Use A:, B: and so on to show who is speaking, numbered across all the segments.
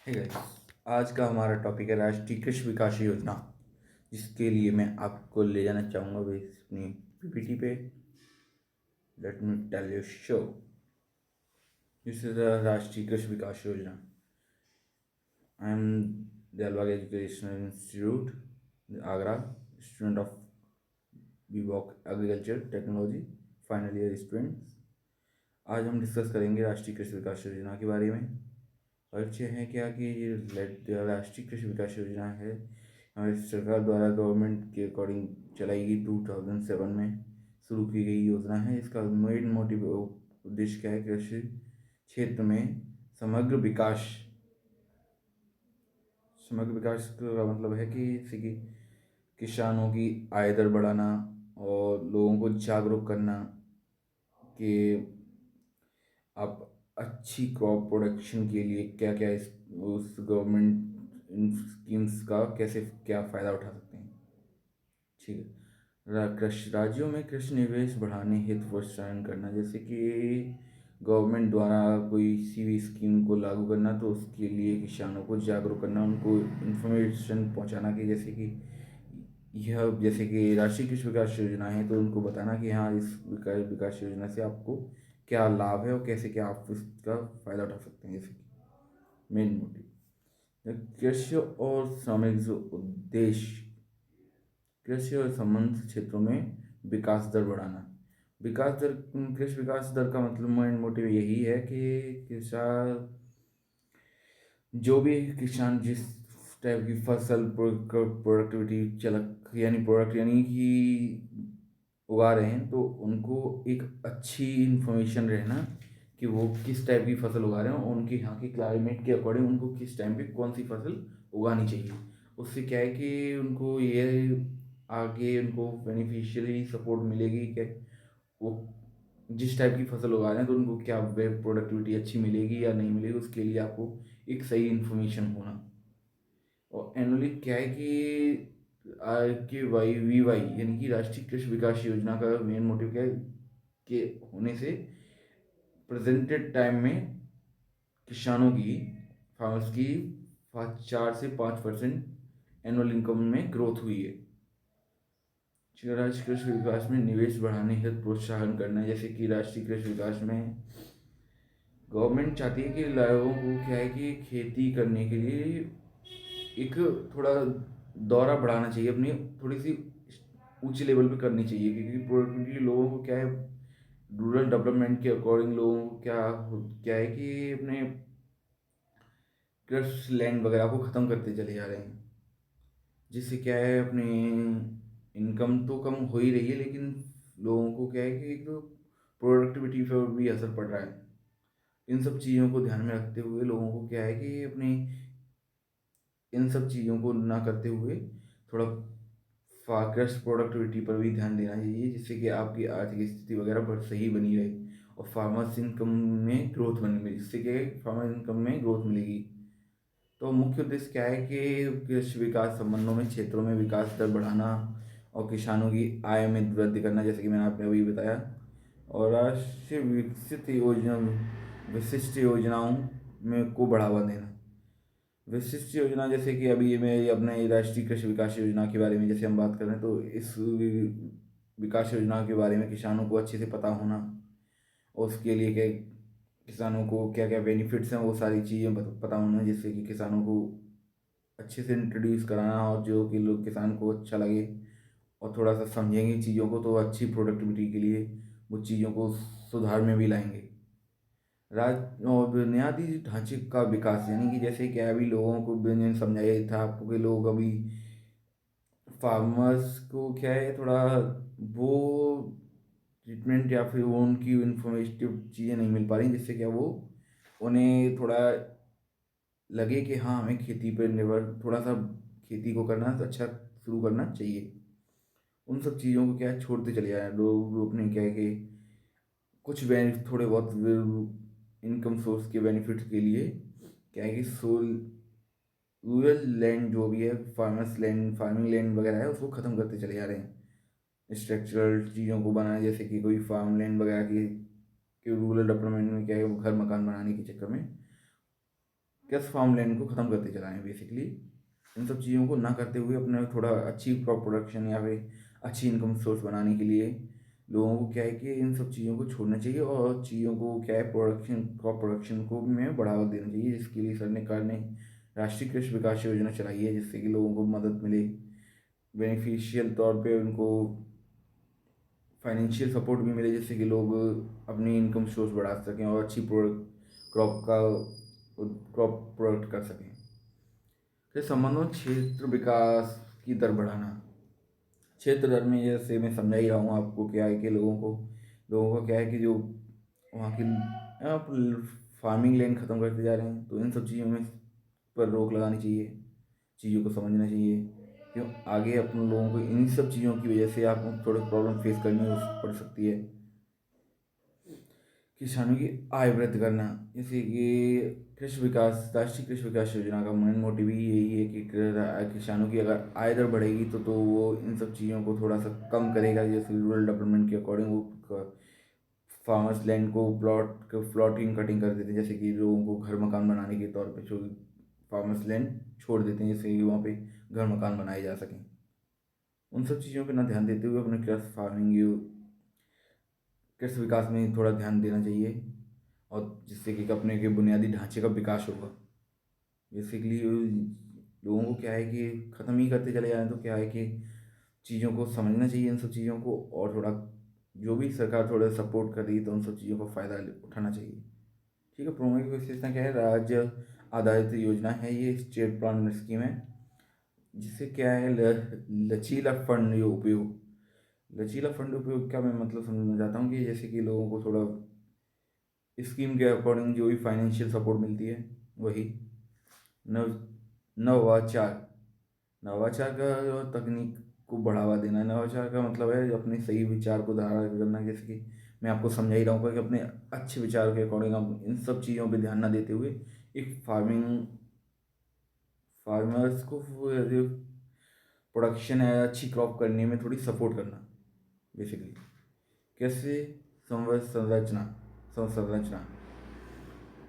A: Hey guys, आज का हमारा टॉपिक है राष्ट्रीय कृषि विकास योजना, जिसके लिए मैं आपको ले जाना चाहूँगा अपनी पीपीटी पे। Let me tell you show this is the Rashtriya Krishi Vikas Yojana. I am Dilbagh educational institute Agra, student of BVoc agriculture technology, final year students. आज हम डिस्कस करेंगे राष्ट्रीय कृषि विकास योजना के बारे में। लक्ष्य है क्या कि ये राष्ट्रीय कृषि विकास योजना है, हमारी सरकार द्वारा गवर्नमेंट के अकॉर्डिंग चलाई गई 2007 में शुरू की गई योजना है। इसका मेन मोटिव उद्देश्य क्या है? कृषि क्षेत्र में समग्र विकास। समग्र विकास का मतलब है कि जैसे कि किसानों की आय दर बढ़ाना और लोगों को जागरूक करना कि आप अच्छी क्रॉप प्रोडक्शन के लिए क्या क्या उस गवर्नमेंट इन स्कीम्स का कैसे क्या फ़ायदा उठा सकते हैं। ठीक है। कृषि राज्यों में कृषि निवेश बढ़ाने हेतु प्रोत्साहन करना, जैसे कि गवर्नमेंट द्वारा कोई सी भी स्कीम को लागू करना तो उसके लिए किसानों को जागरूक करना, उनको इन्फॉर्मेशन पहुंचाना कि जैसे कि राष्ट्रीय कृषि विकास योजना है तो उनको बताना कि हाँ, इस विकास योजना से आपको क्या लाभ है और कैसे क्या आप इसका फ़ायदा उठा सकते हैं। जैसे कि मेन मोटिव कृषि और श्रमिक जो उद्देश्य, कृषि और संबंध क्षेत्रों में विकास दर बढ़ाना। विकास दर, कृषि विकास दर का मतलब मेन मोटिव यही है कि किसान, जो भी किसान जिस टाइप की फसल प्रोडक्टिविटी चलक यानी प्रोडक्ट यानी कि उगा रहे हैं, तो उनको एक अच्छी इन्फॉर्मेशन रहना कि वो किस टाइप की फसल उगा रहे हैं और उनके यहाँ के क्लाइमेट के अकॉर्डिंग उनको किस टाइम पे कौन सी फसल उगानी चाहिए। उससे क्या है कि उनको ये आगे उनको बेनिफिशियली सपोर्ट मिलेगी कि वो जिस टाइप की फसल उगा रहे हैं तो उनको क्या प्रोडक्टिविटी अच्छी मिलेगी या नहीं मिलेगी, उसके लिए आपको एक सही इन्फॉर्मेशन होना। और एनुअली क्या है कि आर के वाई वी वाई यानी कि राष्ट्रीय कृषि विकास योजना का मेन मोटिव क्या है कि होने से प्रेजेंटेड टाइम में किसानों की, फार्मर्स की 4 से 5% एनुअल इनकम में ग्रोथ हुई है। राष्ट्रीय कृषि विकास में निवेश बढ़ाने हेतु प्रोत्साहन करना, जैसे कि राष्ट्रीय कृषि विकास में गवर्नमेंट चाहती है कि लोगों को क्या है कि खेती करने के लिए एक थोड़ा दौरा बढ़ाना चाहिए, अपनी थोड़ी सी ऊंचे लेवल पे करनी चाहिए, क्योंकि प्रोडक्टिविटी लोगों को क्या है, रूरल डेवलपमेंट के अकॉर्डिंग लोगों को क्या है कि अपने क्रस्ट लैंड वगैरह को ख़त्म करते चले जा रहे हैं, जिससे क्या है अपनी इनकम तो कम हो ही रही है, लेकिन लोगों को क्या है कि एक तो प्रोडक्टिविटी पर भी असर पड़ रहा है। इन सब चीज़ों को ध्यान में रखते हुए लोगों को क्या है कि अपनी इन सब चीज़ों को ना करते हुए थोड़ा फाकस प्रोडक्टिविटी पर भी ध्यान देना चाहिए, जिससे कि आपकी आर्थिक स्थिति वगैरह बहुत सही बनी रहे और फार्मर्स इनकम में ग्रोथ बनी मिले, जिससे कि फार्मर इनकम में ग्रोथ मिलेगी। तो मुख्य उद्देश्य क्या है कि कृषि विकास संबंधों में क्षेत्रों में विकास दर बढ़ाना और किसानों की आय में वृद्धि करना, जैसे कि मैंने आपने अभी बताया। और राष्ट्रीय विशिष्ट योजनाओं में को बढ़ावा देना। विशिष्ट योजना, जैसे कि अभी मैं अपने राष्ट्रीय कृषि विकास योजना के बारे में जैसे हम बात कर रहे हैं, तो इस विकास योजना के बारे में किसानों को अच्छे से पता होना और उसके लिए क्या किसानों को क्या क्या बेनिफिट्स हैं वो सारी चीज़ें पता होना, जिससे कि किसानों को अच्छे से इंट्रोड्यूस कराना और जो कि लोग किसान को अच्छा लगे और थोड़ा सा समझेंगे चीज़ों को, तो अच्छी प्रोडक्टिविटी के लिए वो चीज़ों को सुधार में भी लाएंगे। और बुनियादी ढांचे का विकास, यानी कि जैसे कि अभी लोगों को मैंने समझाया था आपको कि लोग अभी फार्मर्स को क्या है थोड़ा वो ट्रीटमेंट या फिर वो उनकी इन्फॉर्मेटिव चीज़ें नहीं मिल पा रही, जिससे क्या वो उन्हें थोड़ा लगे कि हाँ, हमें खेती पर निर्भर थोड़ा सा खेती को करना तो अच्छा शुरू करना चाहिए। उन सब चीज़ों को क्या है छोड़ते चले जा रहे हैं लोग अपने क्या है कि कुछ थोड़े बहुत इनकम सोर्स के बेनिफिट के लिए क्या है कि रूरल लैंड जो भी है, फार्मर्स लैंड, फार्मिंग लैंड वगैरह है, उसको ख़त्म करते चले जा रहे हैं। स्ट्रक्चरल चीज़ों को बनाना, जैसे कि कोई फार्म लैंड वगैरह की कि रूरल डेवलपमेंट में क्या है वो घर मकान बनाने के चक्कर में कृषि फार्म लैंड को ख़त्म करते चला है बेसिकली। इन सब चीज़ों को ना करते हुए अपने थोड़ा अच्छी क्रॉप प्रोडक्शन या फिर अच्छी इनकम सोर्स बनाने के लिए लोगों को क्या है कि इन सब चीज़ों को छोड़ना चाहिए और चीज़ों को क्या है प्रोडक्शन क्रॉप प्रोडक्शन को में बढ़ावा देना चाहिए, जिसके लिए सरकार ने राष्ट्रीय कृषि विकास योजना चलाई है, जिससे कि लोगों को मदद मिले, बेनिफिशियल तौर पे उनको फाइनेंशियल सपोर्ट भी मिले, जिससे कि लोग अपनी इनकम सोर्स बढ़ा सकें और अच्छी प्रोडक्ट क्रॉप प्रोडक्ट कर सकें। फिर संबंधों में क्षेत्र विकास की दर बढ़ाना। क्षेत्र दर में जैसे मैं समझा ही रहा हूँ आपको, क्या है कि लोगों को क्या है कि जो वहाँ की फार्मिंग लैंड ख़त्म करते जा रहे हैं, तो इन सब चीज़ों में पर रोक लगानी चाहिए, चीज़ों को समझना चाहिए क्यों आगे अपन लोगों को इन सब चीज़ों की वजह से आपको थोड़े प्रॉब्लम फेस करनी पड़ सकती है। किसानों की आय वृद्धि करना, जैसे कि कृषि विकास राष्ट्रीय कृषि विकास योजना का मेन मोटिव ही यही है कि किसानों की अगर आय दर बढ़ेगी तो वो इन सब चीज़ों को थोड़ा सा कम करेगा, जैसे रूरल डेवलपमेंट के अकॉर्डिंग वो फार्मर्स लैंड को प्लॉटिंग कटिंग कर देते हैं, जैसे कि लोगों को घर मकान बनाने के तौर पे जो फार्मर्स लैंड छोड़ देते हैं, जैसे कि वहाँ पे घर मकान बनाए जा सकें। उन सब चीज़ों पे ना ध्यान देते हुए अपने कृषि विकास में थोड़ा ध्यान देना चाहिए, और जिससे कि अपने के बुनियादी ढांचे का विकास होगा। बेसिकली लोगों को क्या है कि ख़त्म ही करते चले जा रहे हैं, तो क्या है कि चीज़ों को समझना चाहिए इन सब चीज़ों को, और थोड़ा जो भी सरकार थोड़ा सपोर्ट कर रही है तो उन सब चीज़ों का फ़ायदा उठाना चाहिए। ठीक है, प्रोमो की विशेषता क्या है, राज्य आधारित योजना है ये, स्टेट प्लान स्कीम है, जिससे क्या है लचीला फंड जो उपयोग, लचीला फंड उपयोग का मैं मतलब समझना चाहता हूँ कि जैसे कि लोगों को थोड़ा स्कीम के अकॉर्डिंग जो भी फाइनेंशियल सपोर्ट मिलती है वही। नव नवाचार, नवाचार का जो तकनीक को बढ़ावा देना है। नवाचार का मतलब है अपने सही विचार को धारा करना, जैसे कि मैं आपको समझा ही रहा हूँ कि अपने अच्छे विचार के अकॉर्डिंग आप इन सब चीज़ों पे ध्यान ना देते हुए एक फार्मर्स को प्रोडक्शन है अच्छी क्रॉप करने में थोड़ी सपोर्ट करना बेसिकली। कैसे संरचना संरचना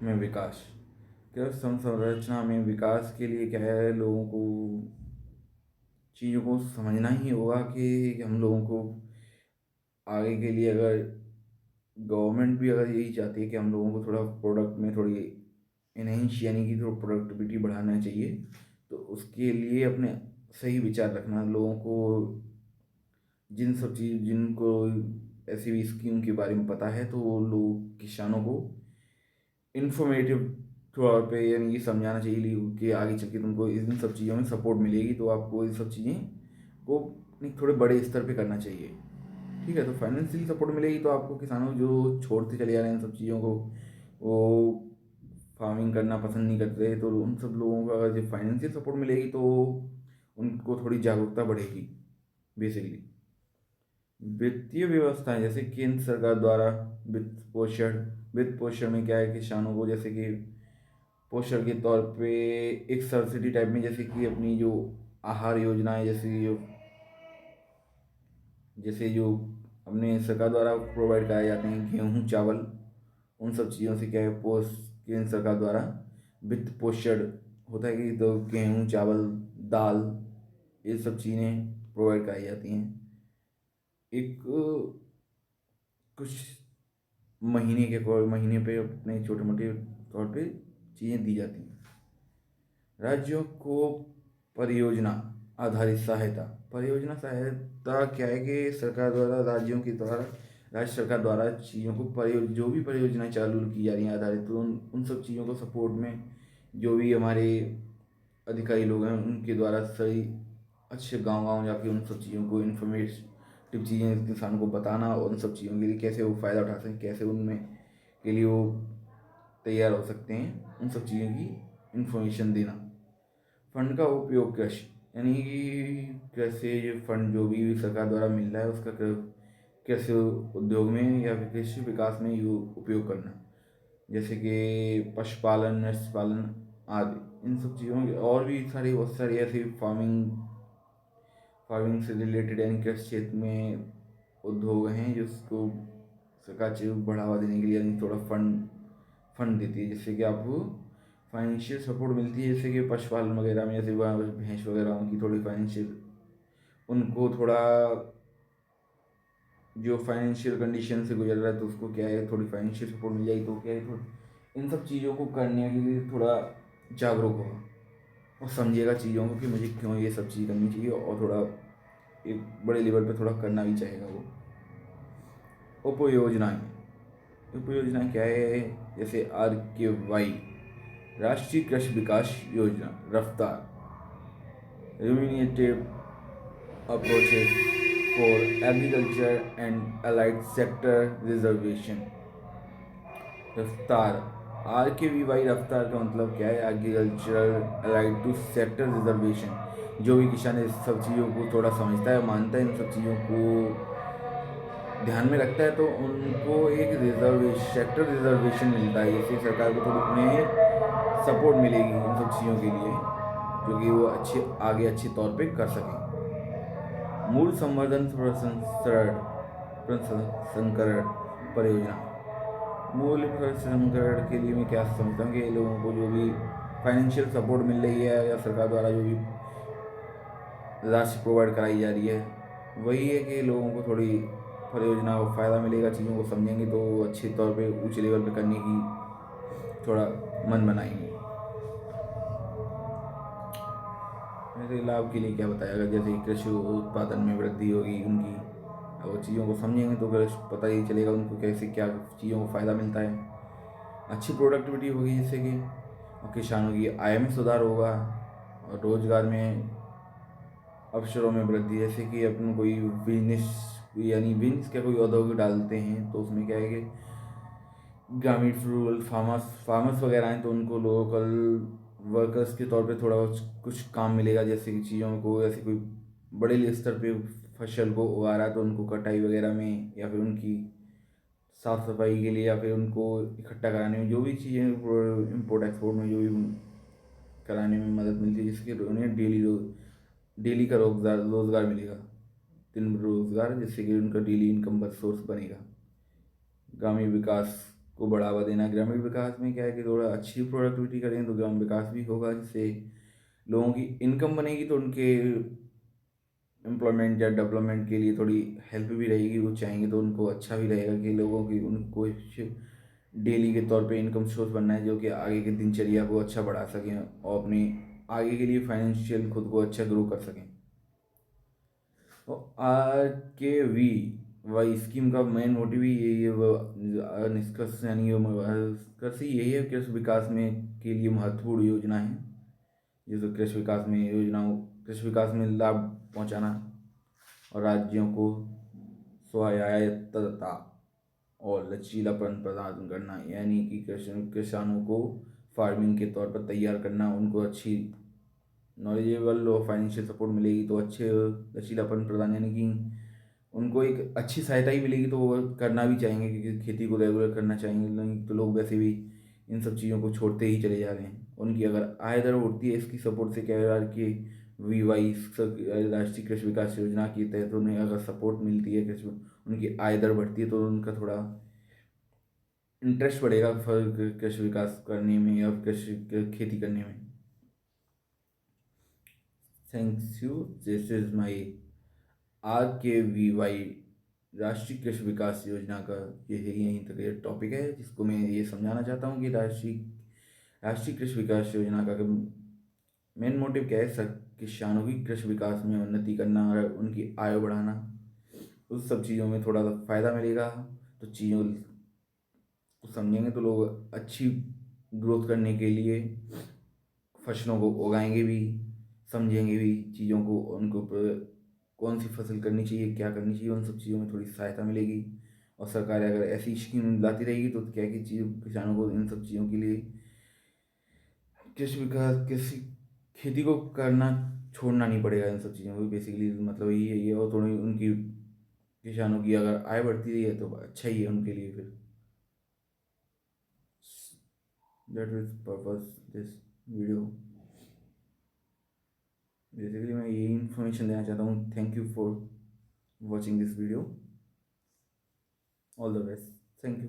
A: में विकास, क्या संरचना में विकास के लिए क्या है, लोगों को चीज़ों को समझना ही होगा कि हम लोगों को आगे के लिए अगर गवर्नमेंट भी अगर यही चाहती है कि हम लोगों को थोड़ा प्रोडक्ट में थोड़ी इनहेंस यानी कि थोड़ा प्रोडक्टिविटी बढ़ाना चाहिए, तो उसके लिए अपने सही विचार रखना, लोगों को जिनको ऐसी भी स्कीम के बारे में पता है तो वो लोग किसानों को इन्फॉर्मेटिव तौर पे यानी कि समझाना चाहिए कि आगे चल के तुमको इन सब चीज़ों में सपोर्ट मिलेगी, तो आपको इन सब चीज़ें को थोड़े बड़े स्तर पे करना चाहिए। ठीक है, तो फाइनेंशियल सपोर्ट मिलेगी तो आपको किसानों जो छोड़ते चले जा रहे हैं इन सब चीज़ों को, वो फार्मिंग करना पसंद नहीं करते, तो उन सब लोगों को अगर जो फाइनेंशियल सपोर्ट मिलेगी तो उनको थोड़ी जागरूकता बढ़ेगी बेसिकली। वित्तीय व्यवस्था जैसे केंद्र सरकार द्वारा वित्त पोषण में क्या है, किसानों को जैसे कि पोषण के तौर पे एक सब्सिडी टाइप में, जैसे कि अपनी जो आहार योजनाएं जैसे जो अपने सरकार द्वारा प्रोवाइड कराए जाते हैं गेहूँ चावल, उन सब चीज़ों से क्या है केंद्र सरकार द्वारा वित्त पोषण होता है कि तो गेहूँ चावल दाल ये सब चीज़ें प्रोवाइड कराई जाती हैं एक कुछ महीने पे अपने छोटे मोटे तौर पे चीज़ें दी जाती हैं। राज्यों को परियोजना आधारित सहायता, परियोजना सहायता क्या है कि सरकार द्वारा राज्य सरकार द्वारा चीज़ों को जो भी परियोजनाएं चालू की जा रही हैं आधारित, तो उन सब चीज़ों को सपोर्ट में जो भी हमारे अधिकारी लोग हैं उनके द्वारा सही अच्छे गांव गांव जाके उन सब चीज़ों को इन्फॉर्मेटिव चीज़ें किसानों को बताना, और उन सब चीज़ों के लिए कैसे वो फ़ायदा उठा सकें, कैसे उनमें के लिए वो तैयार हो सकते हैं, उन सब चीज़ों की इन्फॉर्मेशन देना। फंड का उपयोग कृषि यानी कि कैसे ये फंड जो भी सरकार द्वारा मिल रहा है उसका कैसे उद्योग में या फिर कृषि विकास में उपयोग करना, जैसे कि पशुपालन मत्स्य पालन आदि, इन सब चीज़ों की और भी बहुत सारी ऐसी फार्मिंग से रिलेटेड यानी कृषि क्षेत्र में उद्योग हैं जिसको सरकार चीज़ बढ़ावा देने के लिए यानी थोड़ा फंड देती है, जिससे कि आप फाइनेंशियल सपोर्ट मिलती है, जैसे कि पशुपालन वगैरह में, जैसे भैंस वगैरह उनकी थोड़ी फाइनेंशियल, उनको थोड़ा जो फाइनेंशियल कंडीशन से गुजर रहा है तो उसको क्या है थोड़ी फाइनेंशियल सपोर्ट मिल जाएगी तो क्या है थोड़ी इन सब चीज़ों को करने के लिए थोड़ा जागरूक होगा और समझेगा चीज़ों को कि मुझे क्यों ये सब चीज़ करनी चाहिए, और थोड़ा एक बड़े लेवल पे थोड़ा करना भी चाहेगा वो। उपयोजनाएँ, उपयोजनाएँ क्या है, जैसे RKY, राष्ट्रीय Krishi Vikas Yojana, Raftaar, remunerative approaches for agriculture and allied sector reservation. Raftaar, RKVY Raftaar का मतलब क्या है, agricultural allied to sector reservation. जो भी किसान इस सब चीज़ों को थोड़ा समझता है, मानता है, इन सब चीज़ों को ध्यान में रखता है, तो उनको एक रिजर्वेशन, सेक्टर रिजर्वेशन मिलता है। जैसे सरकार को थोड़ी उन्हें सपोर्ट मिलेगी इन सब चीज़ों के लिए, जो कि वो अच्छे आगे अच्छे तौर पे कर सकें। मूल संवर्धन प्रसंस्करण प्रसंस्करण परियोजना, मूल्य प्रसंस्करण के लिए मैं क्या समझता हूँ कि लोगों को जो भी फाइनेंशियल सपोर्ट मिल रही है या सरकार द्वारा जो भी राशि प्रोवाइड कराई जा रही है, वही है कि लोगों को थोड़ी परियोजना को फ़ायदा मिलेगा, चीज़ों को समझेंगे तो अच्छे तौर पे ऊंचे लेवल पे करने की थोड़ा मन बनाएंगे। ऐसे लाभ के लिए क्या बताया गया, जैसे कृषि उत्पादन में वृद्धि होगी उनकी, अब वो चीज़ों को समझेंगे तो पता ही चलेगा उनको कैसे क्या चीज़ों को फ़ायदा मिलता है। अच्छी प्रोडक्टिविटी होगी जिससे कि, और किसानों की आय में सुधार होगा, और रोजगार में अवसरों में वृद्धि, जैसे कि अपन कोई बिजनेस, यानी बिजनेस क्या कोई औद्योगिक डालते हैं तो उसमें क्या है कि ग्रामीण रूरल फार्मर्स वगैरह हैं तो उनको लोकल वर्कर्स के तौर पे थोड़ा कुछ काम मिलेगा, जैसे कि चीज़ों को, जैसे कोई बड़े स्तर पे फसल को उगा रहा है तो उनको कटाई वगैरह में, या फिर उनकी साफ सफाई के लिए, या फिर उनको इकट्ठा कराने में, जो भी चीज़ें इम्पोर्ट एक्सपोर्ट में जो भी कराने में मदद मिलती है, जिसके उन्हें डेली का रोज़गार मिलेगा, दिन रोज़गार, जिससे कि उनका डेली इनकम का सोर्स बनेगा। ग्रामीण विकास को बढ़ावा देना, ग्रामीण विकास में क्या है कि थोड़ा अच्छी प्रोडक्टिविटी करें तो ग्रामीण विकास भी होगा, जिससे लोगों की इनकम बनेगी तो उनके एम्प्लॉयमेंट या डेवलपमेंट के लिए थोड़ी हेल्प भी रहेगी, वो चाहेंगे तो उनको अच्छा भी रहेगा कि लोगों की उनको डेली के तौर पे इनकम सोर्स बनना है, जो कि आगे की दिनचर्या को अच्छा बढ़ा सकें और अपने आगे के लिए फाइनेंशियल खुद को अच्छा ग्रो कर सकें। तो RKVY स्कीम का मेन मोटिव ही यही है, वो निष्कर्ष यानी निष्कर्ष ही यही है, कृषि विकास में के लिए महत्वपूर्ण योजना है, जैसे कृषि विकास में योजनाओं, कृषि विकास में लाभ पहुंचाना और राज्यों को स्वायत्तता और लचीलापन प्रदान करना, यानी कि किसानों को फार्मिंग के तौर पर तैयार करना, उनको अच्छी नॉलेजेबल और फाइनेंशियल सपोर्ट मिलेगी तो अच्छे लचीलापन प्रदान, यानी कि उनको एक अच्छी सहायता ही मिलेगी तो वो करना भी चाहेंगे, क्योंकि खेती को रेगुलर करना चाहेंगे, नहीं तो लोग वैसे भी इन सब चीज़ों को छोड़ते ही चले जा रहे हैं। उनकी अगर आय दर बढ़ती है इसकी सपोर्ट से, क्या है कि VY राष्ट्रीय कृषि विकास योजना के तहत उन्हें अगर सपोर्ट मिलती है, कृषि उनकी आय दर बढ़ती है तो उनका थोड़ा इंटरेस्ट बढ़ेगा कृषि विकास करने में या कृषि खेती करने में। Thanks you, this is my RKVY राष्ट्रीय कृषि विकास योजना का यही तक ये टॉपिक है, जिसको मैं ये समझाना चाहता हूँ कि राष्ट्रीय कृषि विकास योजना का मेन मोटिव क्या है, किसानों की कृषि विकास में उन्नति करना और उनकी आय बढ़ाना, उस सब चीज़ों में थोड़ा सा फ़ायदा मिलेगा। तो चीज़ों को समझेंगे तो लोग अच्छी ग्रोथ करने के लिए फसलों को उगाएंगे भी, समझेंगे भी चीज़ों को, उनको कौन सी फसल करनी चाहिए, क्या करनी चाहिए, उन सब चीज़ों में थोड़ी सहायता मिलेगी। और सरकार अगर ऐसी स्कीम लाती रहेगी तो क्या कि चीज़ किसानों को इन सब चीज़ों के लिए कृषि विकास, कृषि खेती को करना छोड़ना नहीं पड़ेगा, इन सब चीज़ों को बेसिकली मतलब यही है ये। और थोड़ी उनकी किसानों की अगर आय बढ़ती रही है तो अच्छा ही है उनके लिए फिर। That is purpose this video, basically मैं यही इन्फॉर्मेशन देना चाहता हूँ। Thank you for watching this video, all the best, thank you.